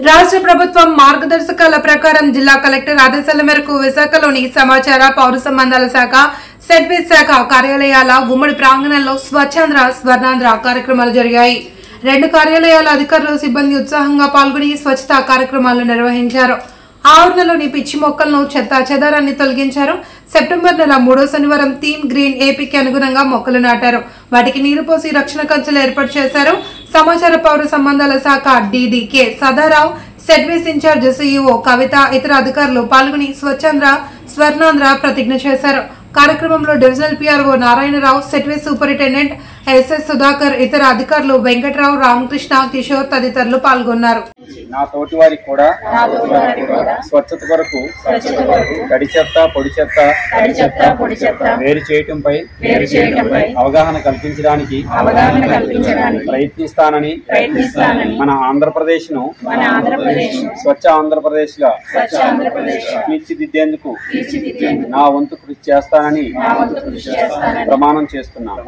రాష్ట్ర ప్రభుత్వం మార్గదర్శకాల ప్రకారం జిల్లా కలెక్టర్ ఆదేశాల మేరకు విశాఖలోని సమాచార పౌర సంబంధాల శాఖ, సెడ్వేజ్ శాఖ కార్యాలయాల ఉమ్మడి ప్రాంగణంలో స్వచ్ఛాంధ్ర స్వర్ణాంధ్ర కార్యక్రమాలు జరిగాయి. 2 కార్యాలయాల అధికారులు సిబ్బంది ఉత్సాహంగా పాల్గొని స్వచ్ఛతా కార్యక్రమాలు నిర్వహించారు. ఆవరణలోని పిచ్చి మొక్కలను చెత్త చెదారాన్ని తొలగించారు. సెప్టెంబర్ నెల 3వ శనివారం థీమ్ గ్రీన్ ఏపీకి అనుగుణంగా మొక్కలు నాటారు. వాటికి నీరు పోసి రక్షణ కంచెలు ఏర్పాటు చేశారు. సమాచార పౌర సంబంధాల శాఖ డీడీకే సదారావు, సెడ్వేస్ ఇన్ఛార్జ్ సీఈఓ కవిత, ఇతర అధికారులు పాల్గొని స్వచ్ఛాంధ్ర స్వర్ణాంధ్ర ప్రతిజ్ఞ చేశారు. కార్యక్రమంలో డివిజనల్ పీఆర్ఓ నారాయణరావు, సెడ్వేస్ సూపరింటెండెంట్ ఎస్ఎస్ సుధాకర్, ఇతర అధికారులు వెంకట్రావు, రామకృష్ణ, కిషోర్ తదితరులు పాల్గొన్నారు. నా తోటి వారికి కూడా స్వచ్ఛత కొరకు తడి చెత్త, పొడి చెత్త వేరు చేయటంపై అవగాహన కల్పించడానికి ప్రయత్నిస్తానని మన ఆంధ్రప్రదేశ్ ను స్వచ్ఛ ఆంధ్రప్రదేశ్ గా తీర్చిదిద్దేందుకు నా వంతు కృషి చేస్తానని ప్రమాణం చేస్తున్నాను.